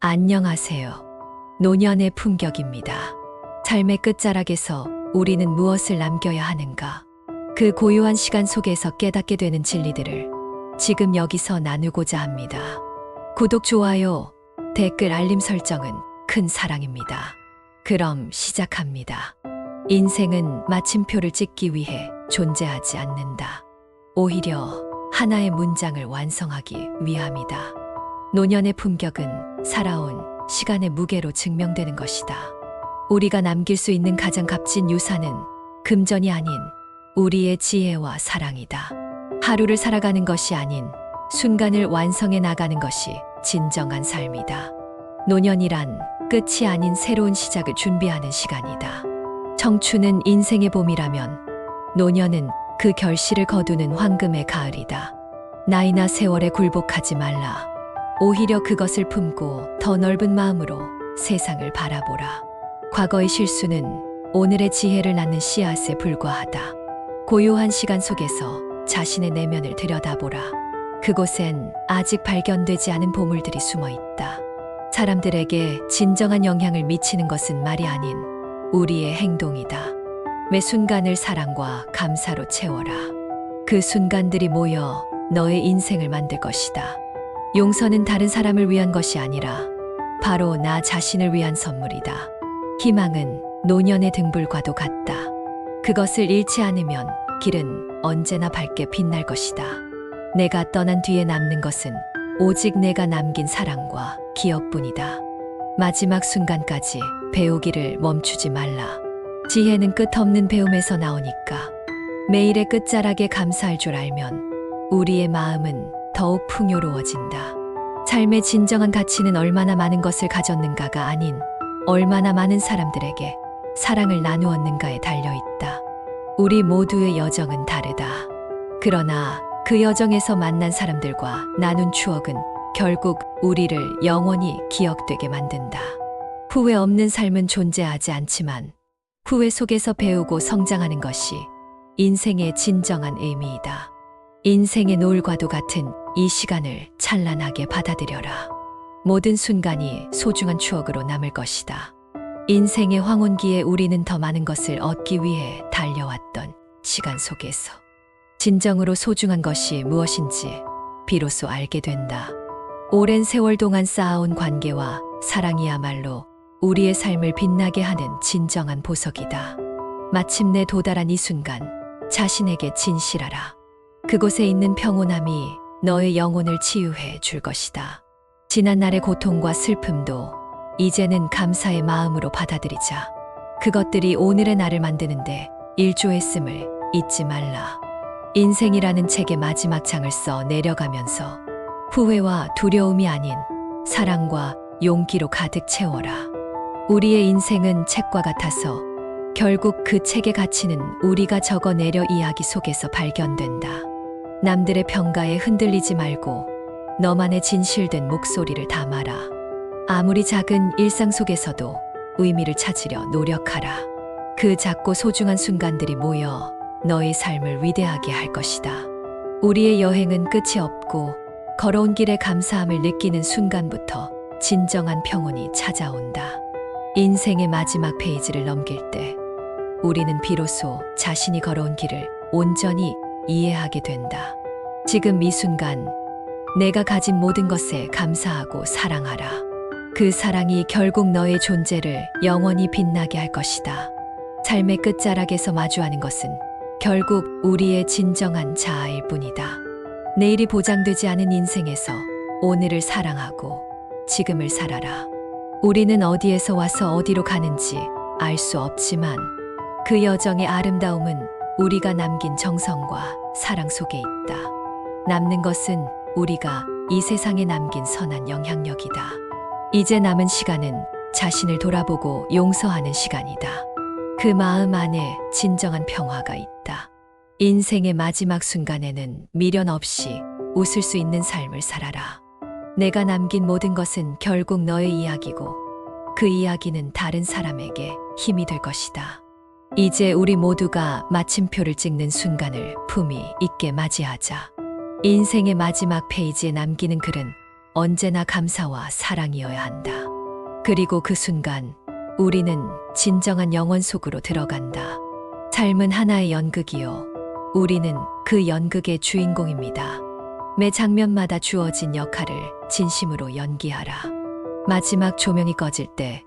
안녕하세요. 노년의 품격입니다. 삶의 끝자락에서 우리는 무엇을 남겨야 하는가? 그 고요한 시간 속에서 깨닫게 되는 진리들을 지금 여기서 나누고자 합니다. 구독, 좋아요, 댓글, 알림 설정은 큰 사랑입니다. 그럼 시작합니다. 인생은 마침표를 찍기 위해 존재하지 않는다. 오히려 하나의 문장을 완성하기 위함이다. 노년의 품격은 살아온 시간의 무게로 증명되는 것이다. 우리가 남길 수 있는 가장 값진 유산은 금전이 아닌 우리의 지혜와 사랑이다. 하루를 살아가는 것이 아닌 순간을 완성해 나가는 것이 진정한 삶이다. 노년이란 끝이 아닌 새로운 시작을 준비하는 시간이다. 청춘은 인생의 봄이라면 노년은 그 결실을 거두는 황금의 가을이다. 나이나 세월에 굴복하지 말라. 오히려 그것을 품고 더 넓은 마음으로 세상을 바라보라. 과거의 실수는 오늘의 지혜를 낳는 씨앗에 불과하다. 고요한 시간 속에서 자신의 내면을 들여다보라. 그곳엔 아직 발견되지 않은 보물들이 숨어 있다. 사람들에게 진정한 영향을 미치는 것은 말이 아닌 우리의 행동이다. 매 순간을 사랑과 감사로 채워라. 그 순간들이 모여 너의 인생을 만들 것이다. 용서는 다른 사람을 위한 것이 아니라 바로 나 자신을 위한 선물이다. 희망은 노년의 등불과도 같다. 그것을 잃지 않으면 길은 언제나 밝게 빛날 것이다. 내가 떠난 뒤에 남는 것은 오직 내가 남긴 사랑과 기억뿐이다. 마지막 순간까지 배우기를 멈추지 말라. 지혜는 끝없는 배움에서 나오니까. 매일의 끝자락에 감사할 줄 알면 우리의 마음은 더욱 풍요로워진다. 삶의 진정한 가치는 얼마나 많은 것을 가졌는가가 아닌 얼마나 많은 사람들에게 사랑을 나누었는가에 달려있다. 우리 모두의 여정은 다르다. 그러나 그 여정에서 만난 사람들과 나눈 추억은 결국 우리를 영원히 기억되게 만든다. 후회 없는 삶은 존재하지 않지만 후회 속에서 배우고 성장하는 것이 인생의 진정한 의미이다. 인생의 노을과도 같은 이 시간을 찬란하게 받아들여라. 모든 순간이 소중한 추억으로 남을 것이다. 인생의 황혼기에 우리는 더 많은 것을 얻기 위해 달려왔던 시간 속에서 진정으로 소중한 것이 무엇인지 비로소 알게 된다. 오랜 세월 동안 쌓아온 관계와 사랑이야말로 우리의 삶을 빛나게 하는 진정한 보석이다. 마침내 도달한 이 순간 자신에게 진실하라. 그곳에 있는 평온함이 너의 영혼을 치유해 줄 것이다. 지난날의 고통과 슬픔도 이제는 감사의 마음으로 받아들이자. 그것들이 오늘의 나를 만드는데 일조했음을 잊지 말라. 인생이라는 책의 마지막 장을 써 내려가면서 후회와 두려움이 아닌 사랑과 용기로 가득 채워라. 우리의 인생은 책과 같아서 결국 그 책의 가치는 우리가 적어내려 이야기 속에서 발견된다. 남들의 평가에 흔들리지 말고 너만의 진실된 목소리를 담아라. 아무리 작은 일상 속에서도 의미를 찾으려 노력하라. 그 작고 소중한 순간들이 모여 너의 삶을 위대하게 할 것이다. 우리의 여행은 끝이 없고 걸어온 길에 감사함을 느끼는 순간부터 진정한 평온이 찾아온다. 인생의 마지막 페이지를 넘길 때 우리는 비로소 자신이 걸어온 길을 온전히 이해하게 된다. 지금 이 순간 내가 가진 모든 것에 감사하고 사랑하라. 그 사랑이 결국 너의 존재를 영원히 빛나게 할 것이다. 삶의 끝자락에서 마주하는 것은 결국 우리의 진정한 자아일 뿐이다. 내일이 보장되지 않은 인생에서 오늘을 사랑하고 지금을 살아라. 우리는 어디에서 와서 어디로 가는지 알 수 없지만 그 여정의 아름다움은 우리가 남긴 정성과 사랑 속에 있다. 남는 것은 우리가 이 세상에 남긴 선한 영향력이다. 이제 남은 시간은 자신을 돌아보고 용서하는 시간이다. 그 마음 안에 진정한 평화가 있다. 인생의 마지막 순간에는 미련 없이 웃을 수 있는 삶을 살아라. 내가 남긴 모든 것은 결국 너의 이야기고 그 이야기는 다른 사람에게 힘이 될 것이다. 이제 우리 모두가 마침표를 찍는 순간을 품위 있게 맞이하자. 인생의 마지막 페이지에 남기는 글은 언제나 감사와 사랑이어야 한다. 그리고 그 순간 우리는 진정한 영원 속으로 들어간다. 삶은 하나의 연극이요. 우리는 그 연극의 주인공입니다. 매 장면마다 주어진 역할을 진심으로 연기하라. 마지막 조명이 꺼질 때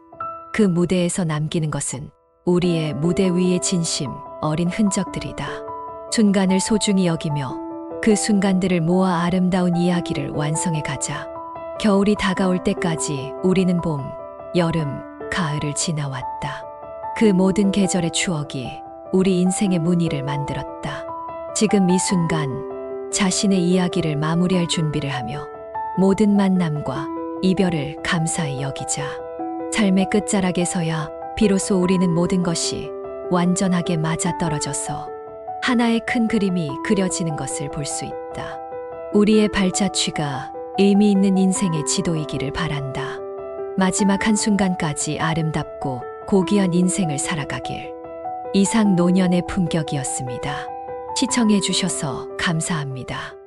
그 무대에서 남기는 것은 우리의 무대 위의 진심 어린 흔적들이다. 순간을 소중히 여기며 그 순간들을 모아 아름다운 이야기를 완성해 가자. 겨울이 다가올 때까지 우리는 봄, 여름, 가을을 지나왔다. 그 모든 계절의 추억이 우리 인생의 무늬를 만들었다. 지금 이 순간 자신의 이야기를 마무리할 준비를 하며 모든 만남과 이별을 감사히 여기자. 삶의 끝자락에서야 비로소 우리는 모든 것이 완전하게 맞아떨어져서 하나의 큰 그림이 그려지는 것을 볼 수 있다. 우리의 발자취가 의미 있는 인생의 지도이기를 바란다. 마지막 한순간까지 아름답고 고귀한 인생을 살아가길. 이상 노년의 품격이었습니다. 시청해 주셔서 감사합니다.